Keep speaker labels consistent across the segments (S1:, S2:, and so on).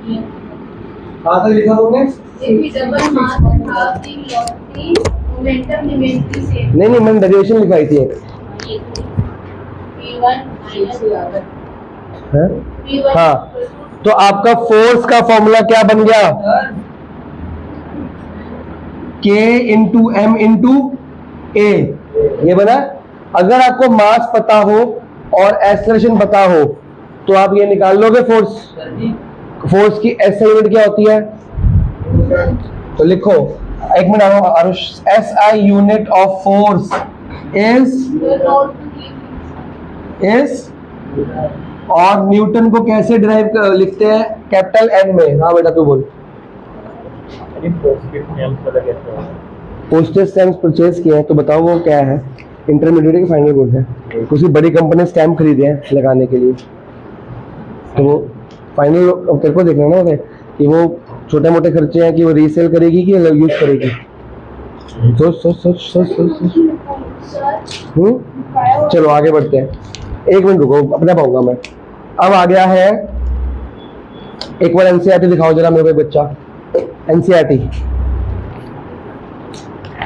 S1: कहाँ तक लिखा तुमने? नहीं नहीं, मैंने डेरिवेशन लिखाई थी एक। हाँ, तो आपका फोर्स का फॉर्मूला क्या बन गया? K इंटू एम इंटू ए, ये बना। अगर आपको मास पता हो और एक्सेलरेशन पता हो तो आप ये निकाल लोगे फोर्स। फोर्स की एसआई यूनिट क्या होती है? तो लिखो, एक minute Aarush, SI unit of force is और न्यूटन को कैसे डिराइव लिखते हैं? कैपिटल एन में। हाँ बेटा तू बोल। पोस्टेज स्टैम्प परचेज किए हैं तो बताओ वो क्या है? इंटरमीडिएट के फाइनल गुड है। किसी बड़ी कंपनी स्टैम्प खरीदे हैं लगाने के लिए, तो वो फाइनल अब तेरे को देखना ना उसे कि वो छोटे मोटे खर्चे हैं कि वो रीसेल करेगी कि यूज करेगी। सोच सोच सोच सोच सोच। चलो आगे बढ़ते हैं। एक मिनट रुको, अपना पाऊंगा मैं। अब आ गया है, एक बार एनसीईआरटी दिखाओ जरा मेरे बच्चा। एनसीईआरटी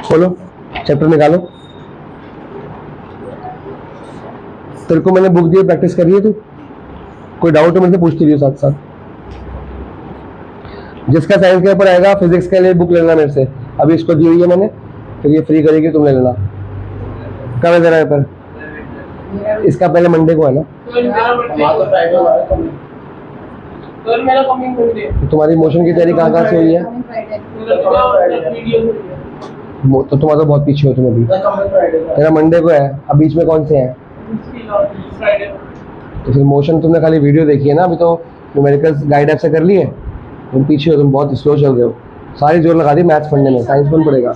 S1: खोलो, चैप्टर निकालो। तेरे को मैंने बुक दी, प्रैक्टिस कर रही है तू? कोई डाउट है मुझसे पूछती रही साथ साथ। जिसका साइंस के ऊपर आएगा फिजिक्स के लिए बुक लेना मेरे से। अभी इसको दी हुई है मैंने, फिर ये फ्री करेगी, तुम ले लेना। कब है तेरा पेपर? इसका पहले मंडे को है ना? तुम्हारी मोशन की तैयारी कहाँ से हुई है? तो तुम्हारा तो बहुत पीछे हो तुम अभी। तेरा मंडे को है, अब बीच में कौन से हैं? तो फिर मोशन तुमने खाली वीडियो देखी है ना, अभी तो न्यूमेरिकल्स गाइड ऐप से कर लिए। तुम पीछे हो, तुम बहुत स्लो चल रहे हो। सारी जोर लगा दी मैथ्स पढ़ने में, साइंस कौन पढ़ेगा?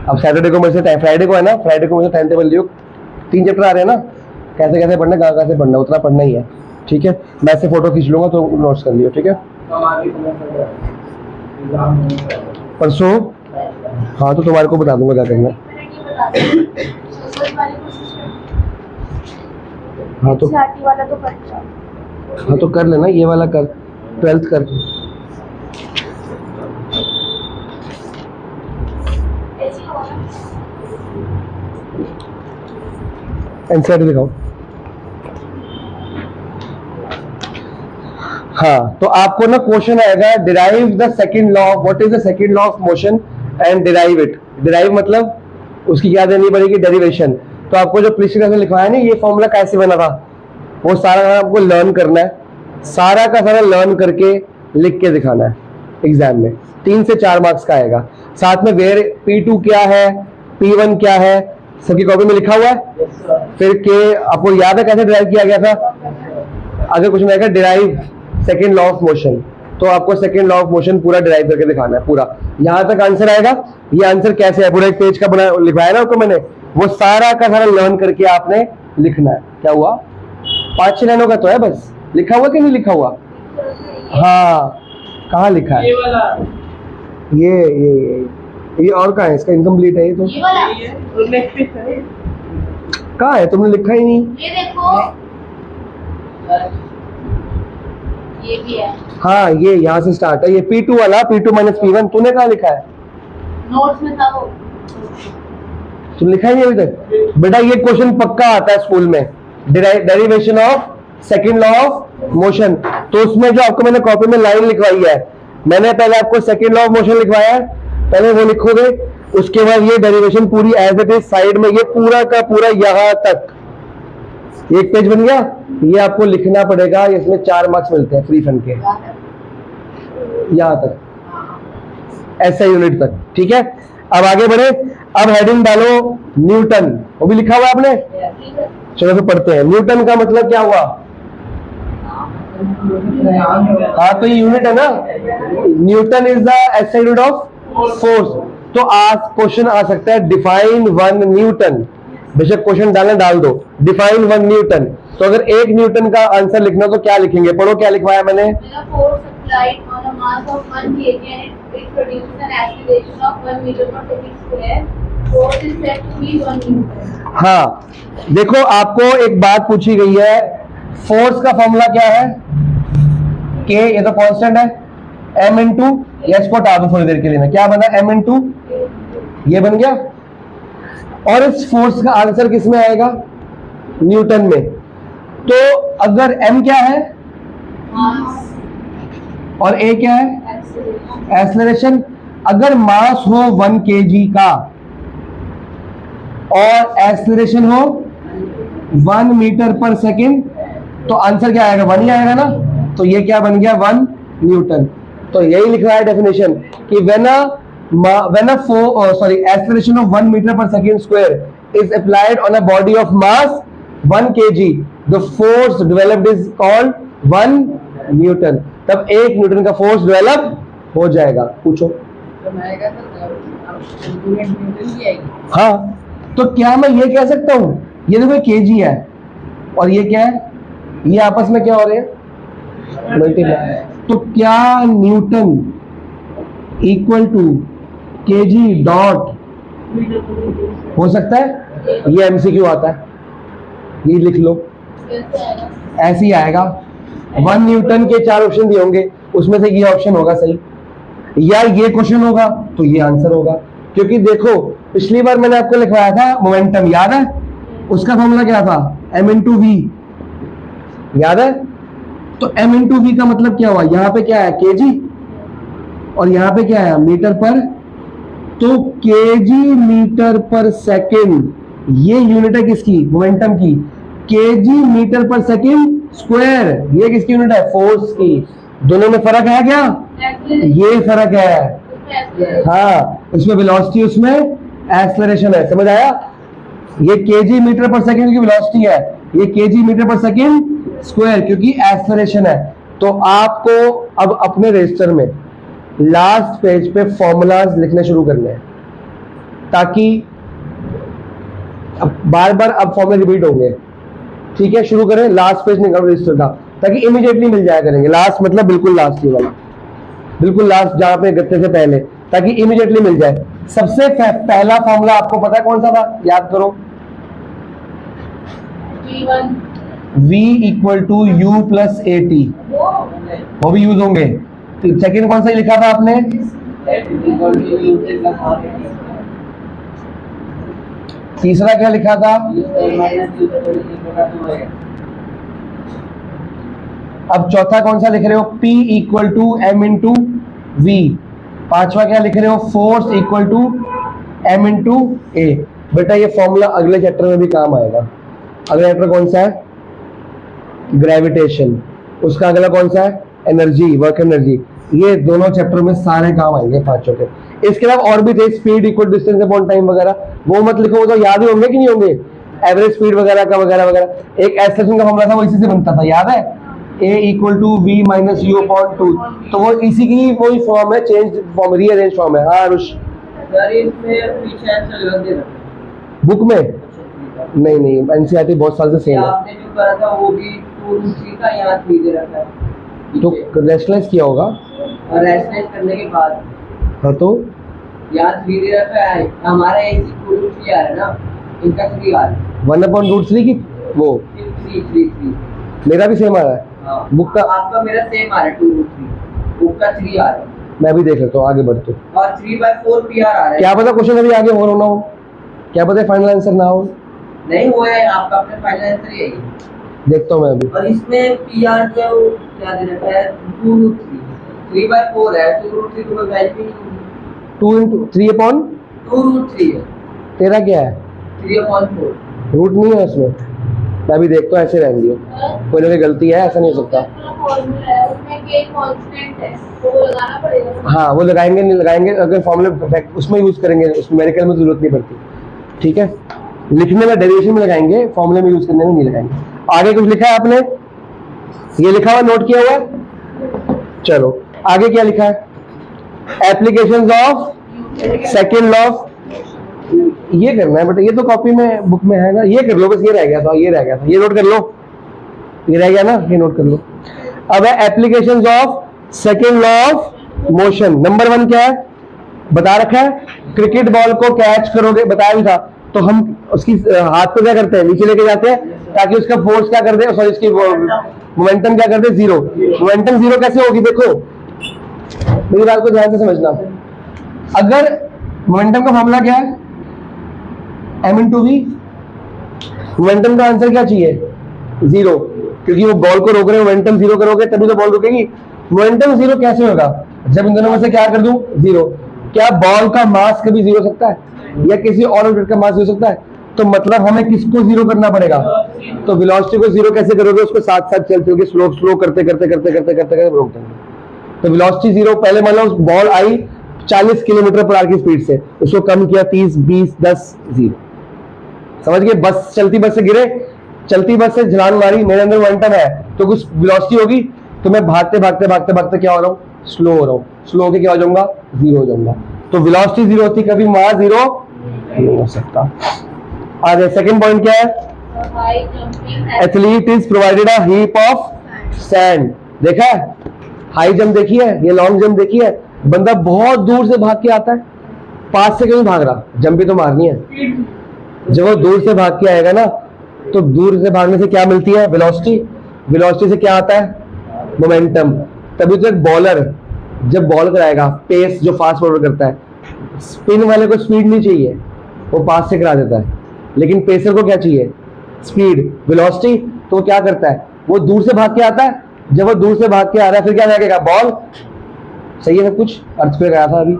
S1: अब सैटरडे को मेरे से, फ्राइडे को है ना, फ्राइडे को मुझे टाइम टेबल लियो। 3 चैप्टर आ रहे हैं ना, कैसे कैसे पढ़ना, कहाँ से पढ़ना, उतना पढ़ना ही है। ठीक है, मैं से फोटो खींच लूंगा तो नोट्स कर लियो। ठीक है, परसों। हाँ तो तुम्हारे को बता दूंगा क्या करना। हाँ तो कर लेना, ये वाला कर, 12th कर। एनसीईआरटी दिखाओ। हाँ, तो आपको ना क्वेश्चन आएगा, derive the second law. What is the second law of motion and derive it. Derive मतलब उसकी क्या देनी पड़ेगी? डेरिवेशन। तो आपको जो पिछले क्लास में लिखवाया ना ये फॉर्मूला कैसे बना था, वो सारा आपको लर्न करना है। सारा का सारा लर्न करके लिख के दिखाना है एग्जाम में। 3 से 4 मार्क्स का आएगा। साथ में वेयर P2 क्या है, P1 क्या है, सबकी कॉपी में लिखा हुआ है। फिर के आपको याद है कैसे डिराइव किया गया था? अगर कुछ में आएगा derive second law of motion, तो आपको सेकेंड लॉ ऑफ मोशन पूरा डिराइव करके दिखाना है पूरा। यहां तक आंसर आएगा। ये आंसर कैसे है, पूरा एक पेज का बना लिखवाया ना आपको मैंने, वो सारा का सारा लर्न करके आपने लिखना है। क्या हुआ? 5-6 लाइनों का तो है बस। लिखा हुआ कि नहीं लिखा हुआ? हाँ, कहाँ लिखा है? ये और कहाँ है? इसका इनकम्प्लीट है ये तो। कहाँ है? तुमने लिखा ही नहीं।
S2: ये देखो, ये भी है।
S1: हाँ, ये यहाँ से स्टार्ट है। ये P2 वाला, P2 माइनस P1 तूने कहाँ लिखा है?
S2: नोट्स में था वो।
S1: तुम लिखा ही नहीं अभी तक? बेटा ये क्वेश्चन पक्का आता है स्कूल में, derivation of second law of motion. तो उसमें जो आपको मैंने कॉपी में लाइन लिखवाई है, मैंने पहले आपको सेकंड लॉ ऑफ मोशन लिखवाया है, पहले वो लिखोगे। उसके बाद ये डेरिवेशन पूरी एज इट इज साइड में, ये पूरा का पूरा यहाँ तक एक पेज बन गया। ये आपको लिखना पड़ेगा। इसमें 4 मार्क्स मिलते हैं फ्री फंड के, यहाँ तक, ऐसा यूनिट तक। ठीक है, अब आगे बढ़े। अब हेडिंग डालो न्यूटन, वो भी लिखा हुआ है आपने। चलो फिर पढ़ते हैं। न्यूटन का मतलब क्या हुआ? हाँ, तो ये यूनिट है ना। Newton is the SI unit of force. तो आज क्वेश्चन आ सकता है डिफाइन 1 न्यूटन। बेशक क्वेश्चन डालना डाल दो, डिफाइन 1 न्यूटन। तो अगर 1 न्यूटन का आंसर लिखना तो क्या लिखेंगे? पढ़ो क्या लिखवाया मैंने। हाँ, देखो आपको एक बात पूछी गई है फोर्स का फॉर्मूला क्या है? के, ये तो कांस्टेंट है, m इंटू, इसको हटा दो थोड़ी देर के लिए, मैं क्या बना m इंटू, ये बन गया। और इस फोर्स का आंसर किस में आएगा? न्यूटन में। तो अगर m क्या है और a क्या है? एक्सेलरेशन। अगर मास हो 1 kg का और एक्सेलरेशन हो 1 मीटर पर सेकेंड, तो आंसर क्या आएगा? 1 ही आएगा ना। तो ये क्या बन गया? 1 न्यूटन। तो यही लिख रहा है डेफिनेशन कि when acceleration of 1 meter per second square is applied on a body of mass 1 kg, the force developed is called 1 Newton. तब 1 न्यूटन का फोर्स डेवलप हो जाएगा। पूछो। हाँ, तो क्या मैं ये कह सकता हूं, ये देखो केजी है और ये क्या है, ये आपस में क्या हो रहे हैं? मल्टीप्लाई। तो क्या newton equal to kg dot हो सकता है? ये एमसीक्यू आता है, ये लिख लो, ऐसे ही आएगा। 1 न्यूटन के 4 ऑप्शन दिए होंगे, उसमें से ये ऑप्शन होगा सही, या ये क्वेश्चन होगा तो ये आंसर होगा। क्योंकि देखो पिछली बार मैंने आपको लिखवाया था मोमेंटम, याद है? उसका फॉर्मूला क्या था? m इंटू वी, याद है? तो m इंटू वी का मतलब क्या हुआ? यहाँ पे क्या है? केजी, और यहाँ पे क्या है? मीटर पर। तो केजी मीटर पर सेकेंड, ये यूनिट है किसकी? मोमेंटम की। केजी मीटर पर सेकेंड स्क्वायर, ये किसकी यूनिट है? फोर्स की। दोनों में फर्क है क्या? ये फर्क है। हाँ, उसमें वेलोसिटी, उसमें एक्सेलरेशन है। समझ आया? ये केजी मीटर पर सेकेंड की वेलोसिटी है, ये केजी मीटर पर सेकेंड स्क्वायर क्योंकि एक्सेलरेशन है। तो आपको अब अपने रजिस्टर में लास्ट पेज पे फॉर्मूलाज लिखने शुरू करने हैं, ताकि अब बार बार अब फॉर्मूला रिपीट होंगे। ठीक है, शुरू करें। लास्ट पेज निकालो रजिस्टर का, ताकि इमीडिएटली मिल जाया करेंगे। लास्ट मतलब बिल्कुल लास्ट वाला, बिल्कुल लास्ट जहां पे गत्ते से पहले, ताकि इमीडिएटली मिल जाए। सबसे पहला फॉर्मूला आपको पता है कौन सा था? याद करो। V equal to u plus a t, वो भी यूज होंगे। सेकेंड कौन सा लिखा था आपने? तीसरा क्या लिखा था? अब चौथा कौन सा लिख रहे हो? P equal to M into V. पांचवा क्या लिख रहे हो? Force equal to M into A. बेटा ये फॉर्मूला अगले चैप्टर में भी काम आएगा। अगला चैप्टर कौन सा है? ग्रेविटेशन। उसका अगला कौन सा है? Energy, work energy. ये दोनों चैप्टर में सारे काम आएंगे पांचों के। इसके अलावा और भी थे, speed equal distance upon time वगैरह, वो मत लिखो, वो तो याद ही होंगे कि नहीं होंगे? एवरेज स्पीड वगैरह का वगैरह वगैरह। एक एक्सेलरेशन का फॉर्मूला था, वो इसी से बनता था, याद है? A equal to v minus u upon 2। तो वो इसी की वही फॉर्म है, चेंज फॉर्म, रीअरेंज फॉर्म है। हाँ अनुष, बुक में नहीं, नहीं एनसीईआरटी बहुत साल से सेम है।
S3: आपने जो करा था वो भी 2√3 का यहाँ 3 दे रखा है,
S1: तो रेशनलाइज किया होगा,
S3: और रेशनलाइज करने के बाद
S1: हाँ तो
S3: यहाँ 3 दे रखा है। हमारा एक 2√3 आ रहा है ना, इनका 3 आ रहा है।
S1: 1/√3 की वो
S3: 3
S1: मेरा भी सेम आ रहा है।
S3: हाँ,
S1: बुक का
S3: आपका मेरा सेम आ रहा है 2√3, बुक का 3 आ रहा है।
S1: मैं भी देख लेता हूँ, आगे बढ़ते।
S3: और 3/4 PR आ रहा है।
S1: क्या पता क्वेश्चन अभी आगे हो रहा हो, क्या पता फाइनल आंसर ना हो।
S3: नहीं हुआ है, आपका अपना फाइनल आंसर यही है।
S1: देखता हूँ मैं अभी।
S3: और इसमें PR जो क्या दे रखा है 2√3, 3/4 है, 2√3 तो मैं वैल्यू नहीं होगी।
S1: 2 इंटू 3 अपॉन
S3: 2√3 है,
S1: तेरा क्या है?
S3: 3/4।
S1: रूट नहीं है उसमें। मैं भी देखता हूँ, ऐसे रहने दियो, कोई ना कोई गलती है, ऐसा नहीं हो सकता। हाँ वो लगाएंगे नहीं लगाएंगे, अगर फॉर्मूला उसमें यूज करेंगे, उसमें न्यूमेरिकल में जरूरत नहीं पड़ती। ठीक है, लिखने में डेरिवेशन में लगाएंगे, फॉर्मूले में यूज करने में नहीं लगाएंगे। आगे कुछ लिखा है आपने? ये लिखा हुआ, नोट किया हुआ है? चलो आगे क्या लिखा है? Applications of second law. ये करना है बेटा, ये तो कॉपी में बुक में है ना, ये कर लो बस। ये रह गया था, ये रह गया था, ये नोट कर लो, ये रह गया ना, ये नोट कर लो। अब है applications of second law of motion. Number 1 क्या है? बता रखा है, क्रिकेट बॉल को कैच करोगे, बताया भी था। तो हम उसकी हाथ को क्या करते हैं? नीचे लेके जाते हैं, ताकि उसका फोर्स क्या कर दे, सॉरी इसकी मोमेंटम क्या कर दे, जीरो। मोमेंटम जीरो कैसे होगी, देखो मेरी बात को ध्यान से समझना। अगर मोमेंटम का फॉर्मूला क्या है, m/v, मोमेंटम का आंसर क्या चाहिए, जीरो, क्योंकि वो बॉल को रोक रहे हैं, मोमेंटम जीरो करोगे तभी तो बॉल रुकेगी। मोमेंटम जीरो कैसे होगा, जब इन दोनों में से क्या कर दूं, जीरो। क्या बॉल का मास कभी जीरो हो सकता है, या किसी और ऑब्जेक्ट का मास हो सकता है, तो मतलब हमें किसको जीरो करना पड़ेगा, तो वेलोसिटी को जीरो कैसे करोगे, उसको साथ साथ चलते होगे, स्लो स्लो करते करते करते करते करते करते रोक देंगे। तो वेलोसिटी जीरो, पहले मान लो बॉल आई 40 किलोमीटर पर आवर की स्पीड से, उसको कम किया 30, 20, 10, जीरो। समझ गए, बस चलती बस से गिरे, चलती बस से छलांग मारी, मेरे अंदर मोमेंटम है तो कुछ वेलोसिटी होगी, तो मैं भागते भागते भागते भागते क्या हो रहा हूँ, स्लो हो रहा हूँ, स्लो होके क्या हो जाऊंगा, जीरो हो जाऊंगा। तो वेलोसिटी जीरो होती, कभी मास जीरो नहीं हो सकता। आगे सेकंड पॉइंट क्या है,
S2: High jumping
S1: athlete is provided a heap of sand. देखा है, हाई जंप देखी है, ये लॉन्ग जंप देखी है, बंदा बहुत दूर से भाग के आता है, पास से क्यों भाग रहा, जंप भी तो मारनी है। जब वो दूर से भाग के आएगा ना, तो दूर से भागने से क्या मिलती है, वेलोसिटी। वेलोसिटी से क्या आता है, मोमेंटम। तभी तो एक बॉलर जब बॉल कराएगा, पेस जो फास्ट बॉलर करता है, स्पिन वाले को स्पीड नहीं चाहिए, वो पास से करा देता है, लेकिन पेसर को क्या चाहिए, स्पीड, वेलोसिटी। तो वो क्या करता है, वो दूर से भाग के आता है, जब वो दूर से भाग के आ रहा है फिर क्या लगेगा, बॉल। सही है सब कुछ, अर्थ पे गया था अभी,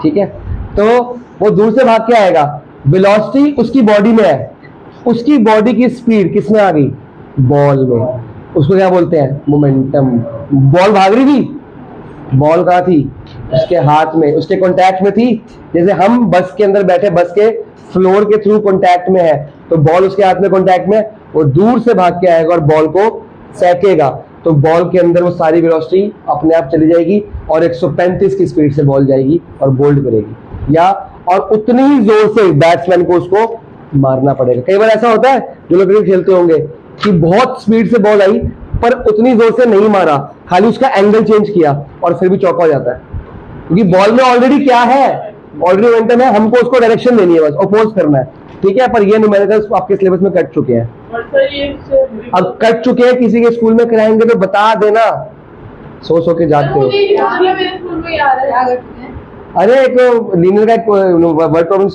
S1: ठीक है। तो वो दूर से भाग के आएगा, वेलोसिटी उसकी बॉडी में है, उसकी बॉडी की स्पीड किसमें आ गई, बॉल में, उसको क्या बोलते हैं, मोमेंटम। बॉल भाग रही थी, बॉल कहाँ थी, उसके हाथ में, उसके कांटेक्ट में थी। जैसे हम बस के अंदर बैठे, बस के फ्लोर के थ्रू कांटेक्ट में है, तो बॉल उसके हाथ में कांटेक्ट में, वो दूर से भाग के आएगा और बॉल को फेंकेगा, तो बॉल के अंदर वो सारी वेलोसिटी अपने आप चली जाएगी और 135 की स्पीड से बॉल जाएगी और बोल्ड करेगी, या और उतनी ही जोर से बैट्समैन को उसको मारना पड़ेगा। कई बार ऐसा होता है, जो लोग क्रिकेट खेलते होंगे, कि बहुत स्पीड से बॉल आई पर उतनी जोर से नहीं मारा, खाली उसका एंगल चेंज किया और फिर भी चौका हो जाता है, क्योंकि बॉल में ऑलरेडी क्या है, ऑलरेडी मोमेंटम है, हमको उसको डायरेक्शन देनी है, बस अपोज करना है, ठीक है। पर ये न्यूमेरिकल्स आपके सिलेबस में कट चुके हैं, अब कट चुके हैं, किसी के स्कूल में कराएंगे तो बता देना, सो के जाते हो।
S2: मेरे स्कूल में याद है, क्या करते हैं?
S1: अरे एक लीनियर का एक वर्ड प्रॉब्लम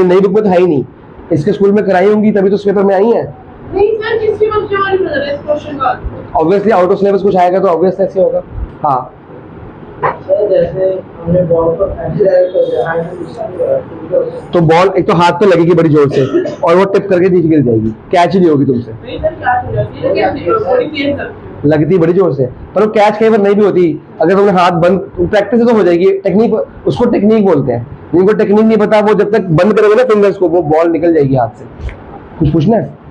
S1: नई बुक में तो है ही नहीं, इसके स्कूल में कराई होंगी तभी तो उस पेपर में आई है।
S2: नहीं सर, किसी बच्चे वाली नजर है इस क्वेश्चन का।
S1: ऑब्वियसली आउट ऑफ सिलेबस कुछ आएगा तो ऑब्वियस ऐसे होगा। हाँ
S3: सर जैसे हमने बॉल को एक्सीलरेट कर दिया,
S1: तो बॉल एक तो हाथ पे लगेगी बड़ी जोर से और वो टिप करके नीचे गिर जाएगी, कैच ही नहीं होगी तुमसे,
S2: नहीं सर, क्या हो जाती है, कैसे बड़ी तेज करती
S1: लगती बड़ी जोर से, पर वो कैच कई बार नहीं भी होती। अगर तुमने हाथ बंद, प्रैक्टिस से तो हो जाएगी, टेक्निक उसको टेक्निक बोलते हैं, जिनको टेक्निक नहीं पता वो जब तक बंद करोगे ना फिंगर्स को, वो बॉल निकल जाएगी हाथ से। कुछ पूछना है,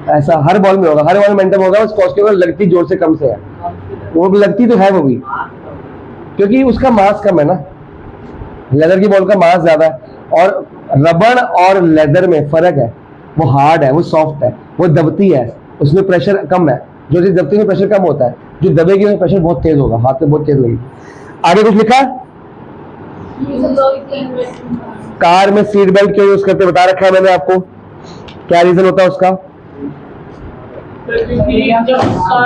S1: ऐसा हर बॉल में होगा, हर बॉल में मोमेंटम होगा, उस कॉस्ट के लगती जोर से कम से है, वो लगती तो है वो भी, क्योंकि उसका मास कम है ना, लेदर की बॉल का मास ज्यादा है, और रबड़ और लेदर में फर्क है, वो हार्ड है, वो सॉफ्ट है, वो दबती है, उसमें प्रेशर कम है, जो चीज दबती है प्रेशर कम होता है, जो दबेगी उसमें प्रेशर बहुत तेज होगा, हाथ में बहुत तेज लगेगी। आगे कुछ लिखा, कार में सीट बेल्ट क्यों यूज करते बता रखा है मैंने आपको, क्या रीजन होता है उसका,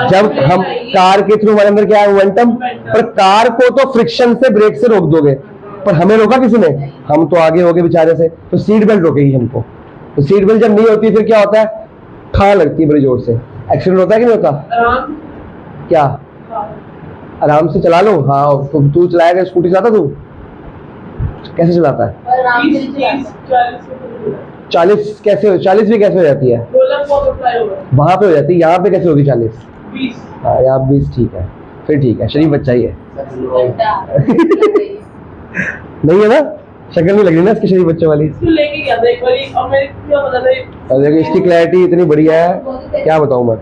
S1: जब हम कार के थ्रू हमारे अंदर क्या है, मोमेंटम, पर कार को तो फ्रिक्शन से, ब्रेक से रोक दोगे, पर हमें रोका किसी ने, हम तो आगे हो गए बेचारे से, तो सीट बेल्ट रोकेगी हमको। तो सीट बेल्ट जब नहीं होती फिर क्या होता है, ठा लगती है बड़ी जोर से, एक्सीडेंट होता है कि नहीं होता, क्या आराम से चला लो। हाँ तू चलाएगा, स्कूटी चलाता तू, कैसे चलाता है, 40 कैसे, 40 भी कैसे हो जाती है, वहां पे हो जाती है, यहाँ पे कैसे होगी 40, हाँ यहाँ 20, ठीक है, फिर ठीक है, शरीफ बच्चा ही है नहीं है ना, शक्ल नहीं लग रही ना इसकी शरीफ बच्चे वाली,
S2: लेके गया था एक बारी, और मेरे क्या पता था,
S1: और देखो इसकी क्लैरिटी इतनी बढ़िया है, क्या बताऊं मैं,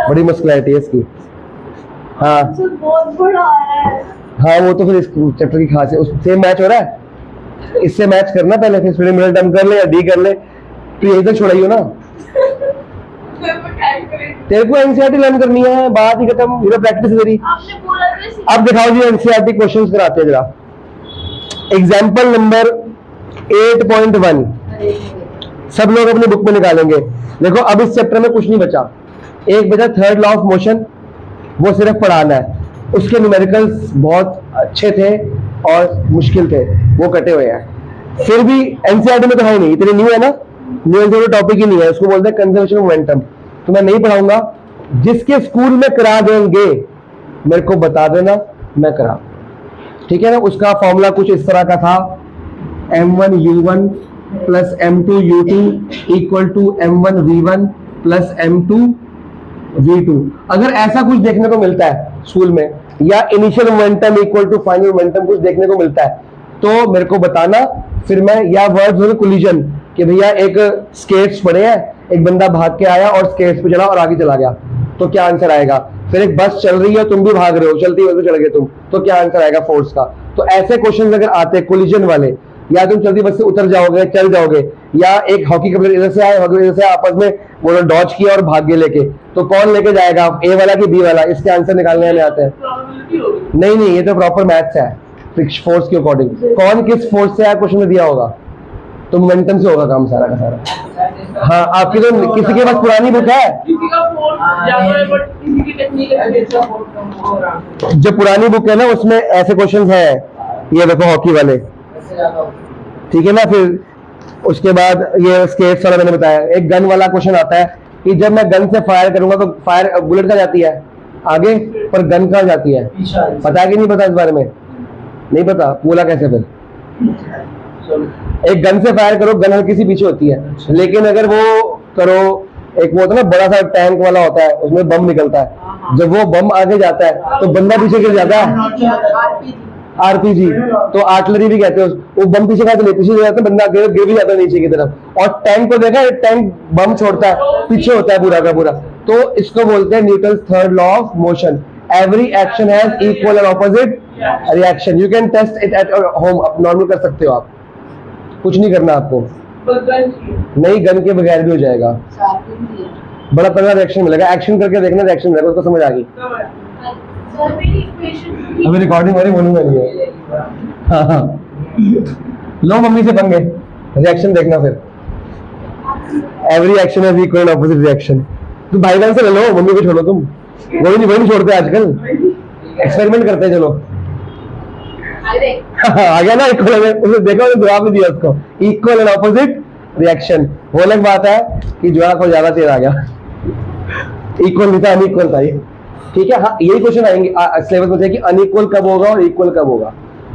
S1: बड़ी मस्त क्लैरिटी है इसकी। हाँ
S2: बहुत बड़ा आ रहा है।
S1: हाँ वो तो फिर इस चैप्टर की खास है, उस सेम मैच हो रहा है, इससे मैच करना पहले, फिर स्टूडेंट मिडल टर्म कर ले या डी कर ले, तो यही तक छोड़ाइयो ना, तेरे को एनसीईआरटी लर्न करनी है, बात ही खत्म, ये प्रैक्टिस तेरी।
S2: आपने बोला था
S1: अब दिखाओ जी एनसीईआरटी क्वेश्चंस कराते हैं जरा। एग्जाम्पल नंबर 8.1, सब लोग अपनी बुक में निकालेंगे। देखो अब इस चैप्टर में कुछ नहीं बचा, एक बचा थर्ड लॉ ऑफ मोशन, वो सिर्फ पढ़ाना है। उसके न्यूमेरिकल्स बहुत अच्छे थे और मुश्किल थे, वो कटे हुए हैं। फिर भी एनसीईआरटी में तो है ही नहीं, इतनी न्यू है ना, न्यू टॉपिक ही नहीं है, उसको बोलते हैं कंजर्वेशन ऑफ मोमेंटम। तो मैं नहीं पढ़ाऊंगा, जिसके स्कूल में करा देंगे मेरे को बता देना, मैं करा, ठीक है ना। उसका फॉर्मूला कुछ इस तरह का था, m1u1 plus m2u2 equal to m1v1 plus m2v2। अगर ऐसा कुछ देखने को मिलता है स्कूल में, या initial momentum equal to final momentum कुछ देखने को मिलता है, तो मेरे को बताना। फिर मैं, या वर्ड्स हो कोलिजन, कि भैया एक स्केट्स पड़े हैं, एक बंदा भाग के आया और स्केट्स पे चढ़ा और आगे चला गया, तो क्या आंसर आएगा। फिर एक बस चल रही है, तुम भी भाग रहे हो, चलती हुई चढ़ गए तुम, तो क्या आंसर आएगा फोर्स का। तो ऐसे क्वेश्चन अगर आते हैं कोलिजन वाले, या तुम चलती बस से उतर जाओगे, चल जाओगे, या एक हॉकी का प्लेयर इधर से आए, हॉकी इधर से आपस में वो डॉज किया और भाग गए लेके, तो कौन लेके जाएगा, ए वाला कि बी वाला। इसके आंसर निकालने में आते हैं।
S2: Probability होगी।
S1: नहीं, ये तो प्रॉपर मैथ्स है, फोर्स के अकॉर्डिंग। कौन किस फोर्स से आया क्वेश्चन में दिया होगा, तो मोमेंटम से होगा काम सारा का सारा। हाँ, आपकी तो किसी के पास पुरानी बुक है,
S2: किसी का फोर्स ज्यादा है बट किसी की टेक्निक
S1: जो पुरानी बुक है ना, उसमें ऐसे क्वेश्चन है, ये देखो हॉकी वाले, ठीक है ना। फिर उसके बाद ये स्केट्स वाला मैंने बताया। एक गन वाला क्वेश्चन आता है कि जब मैं गन से फायर करूंगा तो फायर बुलेट कहाँ जाती है आगे, पर गन कहाँ जाती है, पता है कि नहीं पता इस बारे में, नहीं पता, बोला कैसे फिर। एक गन से फायर करो, गन हल्की सी पीछे होती है, लेकिन अगर वो करो, एक वो होता है ना बड़ा सा टैंक वाला होता है, उसमें बम निकलता है, जब वो बम आगे जाता है तो बंदा पीछे गिर जाता है, आरपीजी, तो आर्टिलरी भी कहते हैं। वो बम पीछे खाते नहीं, पीछे जाता है, बंदा गिर भी जाता है नीचे की तरफ। और टैंक को देखा, टैंक बम छोड़ता है, पीछे होता है पूरा का पूरा। तो इसको बोलते हैं Newton's third law of motion, every action has equal and opposite reaction. You can test it at home, आप नॉर्मल कर सकते हो, आप कुछ नहीं करना आपको, नहीं गन के बगैर भी हो जाएगा, बड़ा तगड़ा रिएक्शन मिलेगा। एक्शन करके देखना, रिएक्शन मिलेगा, उसको समझ आ गई। अभी रिकॉर्डिंग वाली बोलूंगा नहीं है। हाँ हाँ, लो मम्मी से पंगे, रिएक्शन देखना फिर। Every action has equal and opposite reaction. तुम भाई बहन से ले लो, मम्मी को छोड़ो तुम, वही नहीं छोड़ते आजकल, एक्सपेरिमेंट करते हैं। चलो आ गया ना इक्वल में, उसने देखा, उसने जवाब भी दिया उसको, इक्वल एंड ऑपोजिट रिएक्शन। वो अलग बात है कि जवाब को ज्यादा तेज आ गया, इक्वल नहीं था, अनइक्वल था ये, ठीक है। हाँ, यही क्वेश्चन आएंगे सिलेबस में कि अनइक्वल कब होगा और इक्वल कब होगा।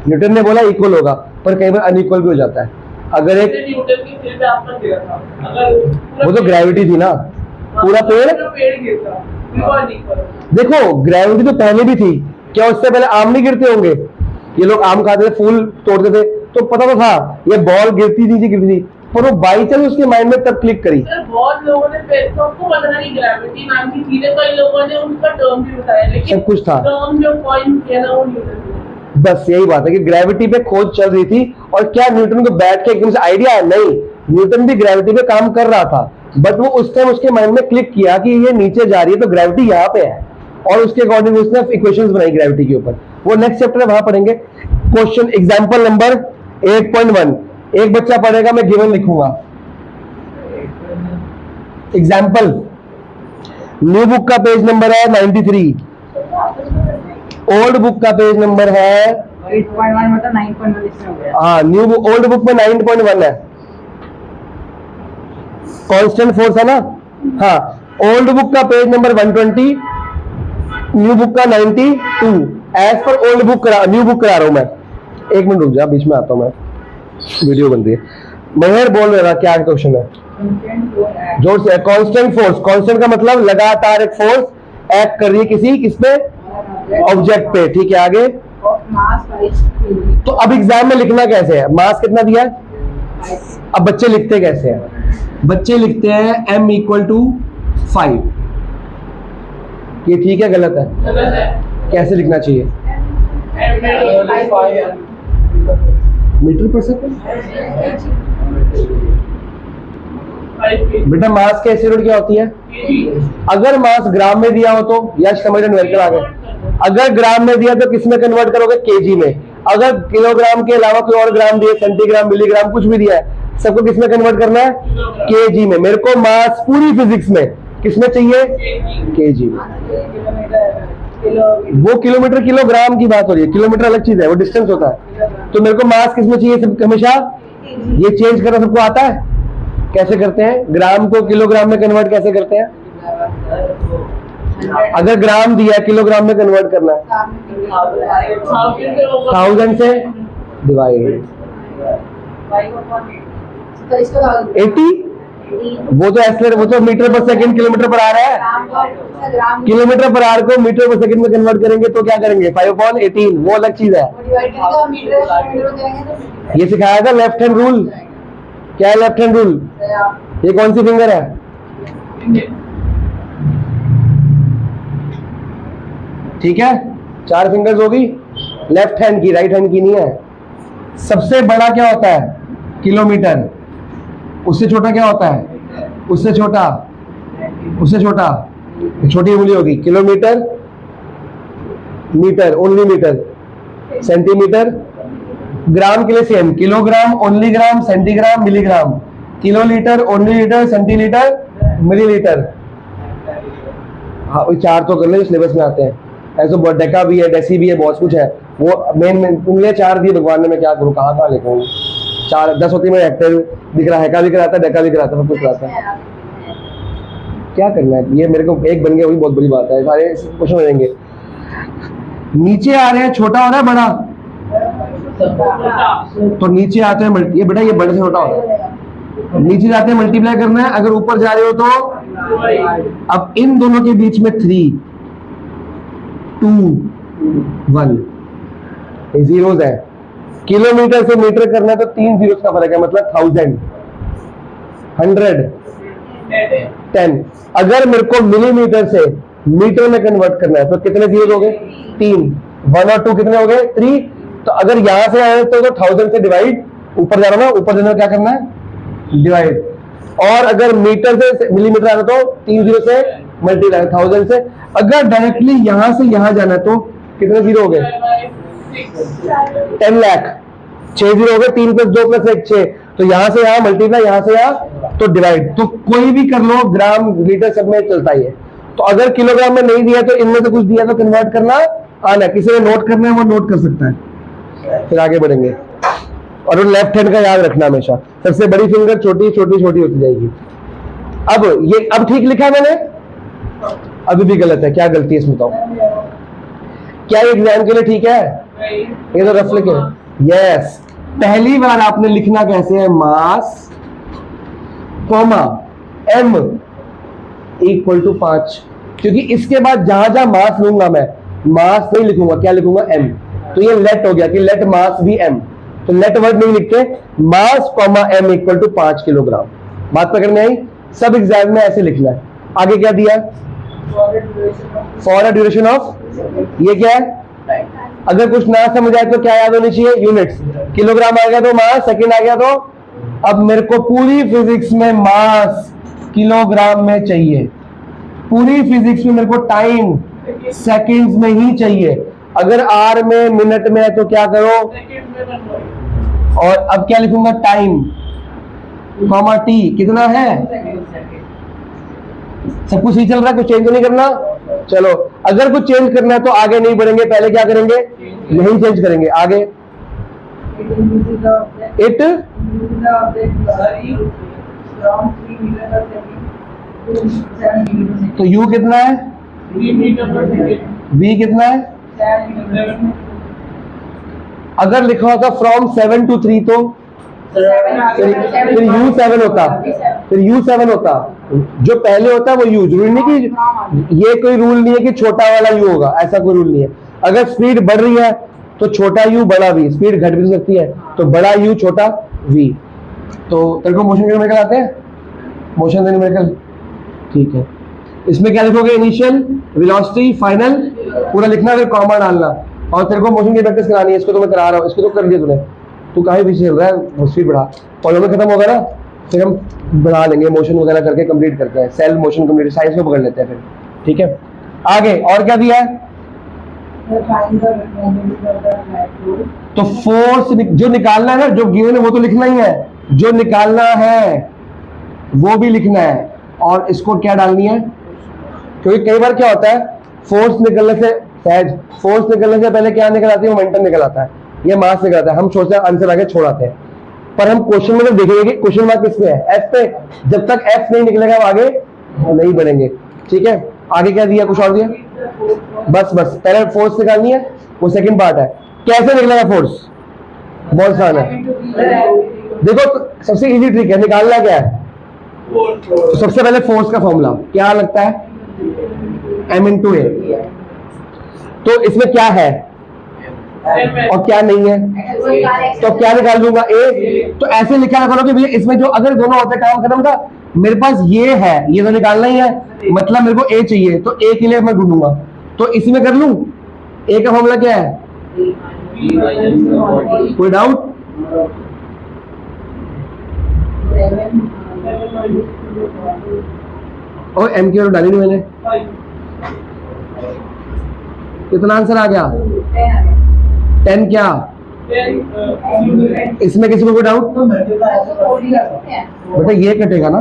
S1: न्यूटन ने बोला इक्वल होगा, पर कई बार अनइक्वल भी हो जाता है। अगर एक
S2: न्यूटन की थ्योरी पे आपने दिया था, अगर
S1: वो तो ग्रेविटी थी ना, पूरा पेड़
S2: गिरता, बिल्कुल इक्वल।
S1: देखो ग्रेविटी तो पहले भी थी, क्या उससे पहले आम नहीं गिरते होंगे, ये लोग आम खाते थे, फूल तोड़ते थे, तो पता तो था ये बॉल गिरती थी, पर वो बाई चांस उसके माइंड में तब क्लिक करी।
S2: बहुत लोगों ने सबको पता नहीं ग्रेविटी नाम की चीजें, कई लोगों ने उसका टर्म भी बताया, लेकिन
S1: सब कुछ था,
S2: टर्म जो पॉइंट किया ना वो न्यूटन।
S1: बस यही बात है कि ग्रेविटी पे खोज चल रही थी। और क्या न्यूटन को बैठ के एकदम से आइडिया नहीं, न्यूटन भी ग्रेविटी पे काम कर रहा था, बट वो उस टाइम उसके माइंड में क्लिक किया कि ये नीचे जा रही है तो ग्रेविटी यहाँ पे है, और उसके अकॉर्डिंग उसने इक्वेशंस बनाई ग्रेविटी के ऊपर। वो नेक्स्ट चैप्टर है, वहां पढ़ेंगे। क्वेश्चन एग्जांपल नंबर 8.1, एक बच्चा पढ़ेगा, मैं गिवन लिखूंगा। एग्जाम्पल, न्यू बुक का पेज नंबर है 93, ओल्ड बुक का पेज नंबर है
S3: 8.1 मतलब 9.1 इसमें हो गया।
S1: हाँ, न्यू बुक, ओल्ड बुक में 9.1 है, कांस्टेंट फोर्स है ना। हाँ, ओल्ड बुक का पेज नंबर 120, न्यू बुक का 92। As per old book new book करा रहा हूं मैं। एक मिनट रुक जा, बीच में आता हूं मैं, वीडियो बन रही है। मेहर बोल रहा, क्या क्वेश्चन है, जोर से। कांस्टेंट फोर्स, कांस्टेंट का मतलब लगातार एक फोर्स एक्ट कर रही है किस पे, ऑब्जेक्ट पे, ठीक है। आगे तो अब एग्जाम में लिखना कैसे है, मास कितना दिया है, अब बच्चे लिखते कैसे हैं, बच्चे लिखते हैं m = 5। ये ठीक है गलत है,
S2: गलत है।
S1: कैसे लिखना चाहिए, मीटर पर सेकंड। बेटा मास के एसिड क्या होती है, अगर मास ग्राम में दिया हो तो यश समझ न्यूमेरिकल आ गए, अगर ग्राम में दिया तो किस में कन्वर्ट करोगे, केजी में। अगर किलोग्राम के अलावा कोई और ग्राम दिए, सेंटीग्राम, मिलीग्राम, कुछ भी दिया है सबको किसमें कन्वर्ट करना है? केजी में। मेरे को मास पूरी फिजिक्स में किसमें चाहिए? केजी में। वो किलोमीटर किलोग्राम की बात हो रही है, किलोमीटर अलग चीज है, वो डिस्टेंस होता है। तो मेरे को मास किसमें चाहिए सब हमेशा? ये चेंज करना सबको आता है? कैसे करते हैं? ग्राम को किलोग्राम में कन्वर्ट कैसे करते हैं? अगर ग्राम दिया किलोग्राम में कन्वर्ट करना है, 1000 से डिवाइड 80। वो तो एक्सीलरेटर, वो तो मीटर पर सेकंड किलोमीटर पर आ रहा है। किलोमीटर पर आवर को मीटर पर सेकंड में कन्वर्ट करेंगे तो क्या करेंगे? 5/18, वो अलग चीज है। ये सिखाया था लेफ्ट हैंड रूल। क्या है लेफ्ट हैंड रूल? ये कौन सी फिंगर है? ठीक है, 4 फिंगर्स होगी लेफ्ट हैंड की, राइट हैंड की नहीं है। सबसे बड़ा क्या होता है? किलोमीटर। उससे छोटा क्या होता है? उससे छोटा, उससे छोटा छोटी उंगली होगी। Kilometre, metre, only metre, centimetre, gram के लिए same, kilogram, only gram, centigram, milligram, kilolitre, only litre, centilitre, millilitre. हाँ, 4 तो कर ले, सिलेबस में आते हैं। ऐसे बहुत डेका भी है, डेसी भी है, बहुत कुछ है। वो मेन उंगलियां 4 दी भगवान ने, मैं क्या करूँ, कहाँ लिखूँ? 4 10 होती है। हेक्टर दिख रहा है, हेका दिख रहा था, डेका दिख रहा था, सब कुछ रहा था। क्या करना है? ये मेरे को एक बन गया, वही बहुत बड़ी बात है। सारे क्वेश्चन हो जाएंगे। नीचे आ रहे हैं, छोटा हो रहा है बड़ा? तो नीचे आते हैं ये बेटा, ये बड़े से छोटा हो रहा है। नीचे जाते हैं मल्टीप्लाई करना है। अगर ऊपर जा रहे हो तो अब इन दोनों के बीच में 3 2 1 जीरोस है। किलोमीटर से मीटर करना है तो 3 जीरोस का फर्क है, मतलब 1000 100 10। अगर मेरे को मिलीमीटर से मीटर में कन्वर्ट करना है तो कितने जीरो हो गए? 3। 1 और 2 कितने हो गए? 3। तो अगर यहां से आए तो 1000 से डिवाइड, ऊपर जाना ना, ऊपर जाना क्या करना है? डिवाइड। और अगर मीटर से मिलीमीटर आना तो 3 जीरो से मल्टीप्लाई 1000 से। अगर डायरेक्टली यहां से यहां जाना तो कितने जीरो हो गए? 10 लाख। 6 जीरो हो गए, 3 + 2 + 1 6। तो यहां से यहां मल्टीप्लाई, यहां से यहां तो डिवाइड। तो कोई भी कर लो, ग्राम लीटर सब में चलता ही है। तो अगर किलोग्राम में नहीं दिया तो इनमें से कुछ दिया तो कन्वर्ट करना आना। किसी ने नोट करना है वो नोट कर सकता है, फिर आगे बढ़ेंगे। और वो लेफ्ट हैंड का याद रखना हमेशा, सबसे बड़ी फिंगर छोटी छोटी छोटी होती जाएगी। अब ये अब ठीक लिखा है मैंने? अभी भी गलत है। क्या गलती है इसमें बताओ? क्या एग्जाम के लिए ठीक है? ये तो रफ लिखे। यस, पहली बार आपने लिखना कैसे है? मास कॉमा m = 5, क्योंकि इसके बाद जहां जहां मास लूंगा मैं मास नहीं लिखूंगा, क्या लिखूंगा? m। तो ये लेट हो गया कि लेट मास भी m। तो लेट वर्ड नहीं लिखते, मास कॉमा m = 5 किलोग्राम। बात पकड़ में आई? सब एग्जाम में ऐसे लिखना है। आगे क्या दिया? फॉर अ ड्यूरेशन ऑफ, ये क्या है? अगर कुछ ना समझ आए तो क्या याद होनी चाहिए? यूनिट्स। किलोग्राम आ गया तो मास, सेकंड आ गया तो। अब मेरे को पूरी फिजिक्स में मास किलोग्राम में चाहिए, पूरी फिजिक्स में मेरे को टाइम सेकंड्स में ही चाहिए। अगर आर में, मिनट में है तो क्या करो? और अब क्या लिखूंगा? टाइम कॉमा टी कितना है? सब कुछ ही चल रहा है, कुछ चेंज नहीं करना। चलो, अगर कुछ चेंज करना है तो आगे नहीं बढ़ेंगे, पहले क्या करेंगे? यही चेंज करेंगे। आगे इट तो यू कितना है? वी कितना है? अगर लिखा होता फ्रॉम 7 to 3 तो फिर U7 होता, फिर U7 होता। जो पहले होता है वो U। जरूरी नहीं कि ये कोई रूल नहीं है कि छोटा वाला U होगा, ऐसा कोई रूल नहीं है। अगर स्पीड बढ़ रही है तो छोटा U बड़ा V, स्पीड घट भी सकती है तो बड़ा U छोटा V। तो तेरे को मोशन न्यूमेरिकल आते हैं? मोशन न्यूमेरिकल ठीक है। इसमें क्या लिखोगे? इनिशियल वेलोसिटी, फाइनल, पूरा लिखना, फिर कॉमा डालना। और तेरे को मोशन की प्रैक्टिस करानी है, इसको तो मैं करा रहा हूँ, इसको तो कर दिया तूने। तू काहे पीछे चल रहा है? स्पीड बढ़ा, कॉलम खत्म होगा ना, फिर हम बढ़ा लेंगे, मोशन वगैरह करके कंप्लीट करते हैं। सेल्फ मोशन कंप्लीट, साइंस को पकड़ लेते हैं फिर। ठीक है, आगे और क्या दिया है? तो फोर्स जो निकालना है ना, जो गिवन है वो तो लिखना ही है। जो निकालना है वो भी लिखना है और इसको क्या डालनी है, क्योंकि कई बार क्या होता है फोर्स निकलने से पहले क्या निकल आती है, मोमेंटम निकल आता है या मास निकल आता है, हम सोचते हैं आंसर आगे छोड़ आते हैं, पर हम क्वेश्चन में तो देखेंगे कि क्वेश्चन मार्क किस पे है, एफ पे। जब तक एफ नहीं निकलेगा हम आगे नहीं बढ़ेंगे। ठीक है, आगे क्या दिया, कुछ और दिया, बस पहले फोर्स निकालनी है, वो सेकंड पार्ट है। कैसे निकलेगा फोर्स, बहुत आसान है। देखो सबसे इजी ट्रिक है, निकालना क्या है। तो सबसे पहले फोर्स का फॉर्मूला क्या लगता है, m × a। तो इसमें क्या है और क्या नहीं है, तो क्या निकाल दूंगा, a। तो ऐसे लिखा करो कि भैया इसमें जो अगर दोनों होते काम खत्म था, मेरे पास ये है, ये तो निकालना ही है, मतलब मेरे को a चाहिए, तो a के लिए मैं ढूंढूंगा, तो इसमें कर लूं। a का फॉर्मूला क्या है, कोई डाउट, और m की वैल्यू डाली नहीं मैंने, कितना आंसर आ गया, 10 क्या, इसमें किसी को कोई डाउट, बेटा ये कटेगा ना,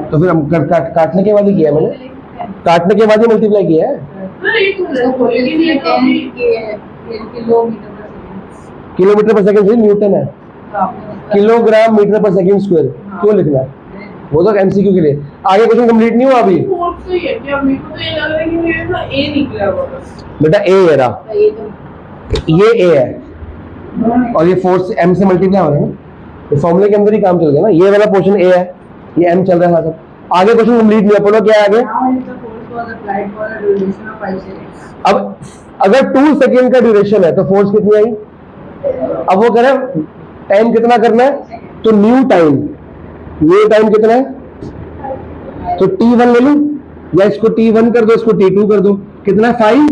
S1: तो फिर हम काटने के बाद ही किया है मैंने, काटने के बाद ही मल्टीप्लाई किया है। किलोमीटर पर सेकंड से न्यूटन है, किलोग्राम मीटर पर सेकंड स्क्वायर, क्यों लिखना है, वो तो एमसीक्यू के लिए। आगे क्वेश्चन कंप्लीट नहीं हुआ अभी, बेटा ए है रहा, ये ए है और ये फोर्स एम से मल्टीप्लाई हो रहा है ना, तो फॉर्मूले के अंदर ही काम चल गया ना, ये वाला पोर्शन ए है, ये एम चल रहा है सब। आगे क्वेश्चन कंप्लीट नहीं हुआ, क्या है आगे। अब अगर 2 सेकेंड का ड्यूरेशन है तो फोर्स कितनी आई, अब वो कह रहे हैं टाइम कितना करना है, तो न्यू टाइम, ये टाइम कितना है, तो t1 ले लूं या इसको t1 कर दो, इसको t2 कर दो, कितना है 5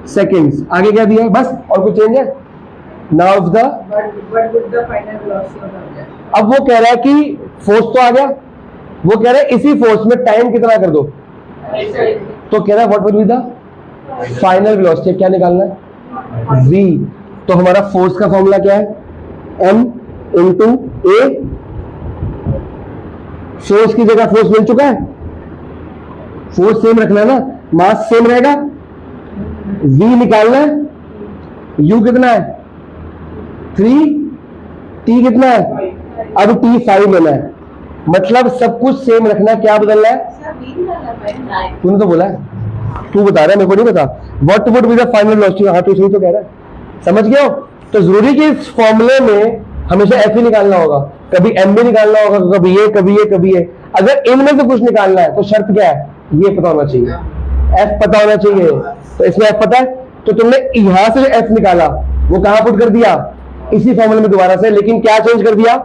S1: सेकेंड्स। आगे क्या दिया है, बस और कुछ चेंज है, नाउ ऑफ द, अब वो कह रहा है कि फोर्स तो आ गया, वो कह रहा है इसी फोर्स में टाइम कितना कर दो, तो कह रहा है what will be the final velocity, क्या निकालना है, v। तो हमारा फोर्स का फॉर्मूला क्या है, m × a। फोर्स की जगह फोर्स मिल चुका है, फोर्स सेम रखना है ना, मास सेम रहेगा, v निकालना है, u कितना है 3, t कितना है, अब t 5 लेना है, मतलब सब कुछ सेम रखना है, क्या बदलना है, तूने तो बोला है, तू बता रहा है, मेरे को नहीं पता। What would be the final velocity, हाँ तो सही तो कह रहा है, समझ गए हो। तो जरूरी कि इस फॉर्मूले में हमेशा एफ ही निकालना होगा, कभी एम भी निकालना होगा, कभी ये कभी ये कभी ये। अगर इनमें से कुछ निकालना है तो शर्त क्या है, ये पता होना चाहिए, एफ पता होना चाहिए। तो इसमें एफ पता है, तो तुमने यहां से एफ निकाला वो कहां पुट कर दिया, इसी फॉर्मूले में दोबारा से, लेकिन क्या चेंज कर दिया,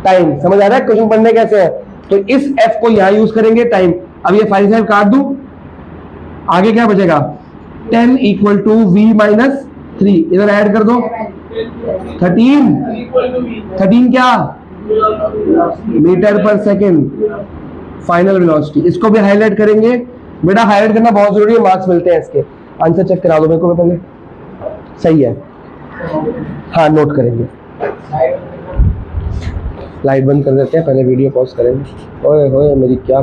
S1: टाइम। समझ आ रहा है क्वेश्चन पढ़ने कैसे है, तो इस एफ को यहां यूज करेंगे, टाइम। अब ये 5 काट दूं, आगे क्या बचेगा, 10 = v - 3, इधर ऐड कर दो 13 क्या, मीटर पर सेकेंड फाइनल वेलोसिटी। इसको भी हाईलाइट करेंगे, बेटा हाईलाइट करना बहुत जरूरी है, मार्क्स मिलते हैं इसके। आंसर चेक करा दो मेरे को पहले, सही है, हाँ नोट करेंगे। लाइट बंद कर देते हैं, पहले वीडियो पॉज करेंगे। ओए होए मेरी क्या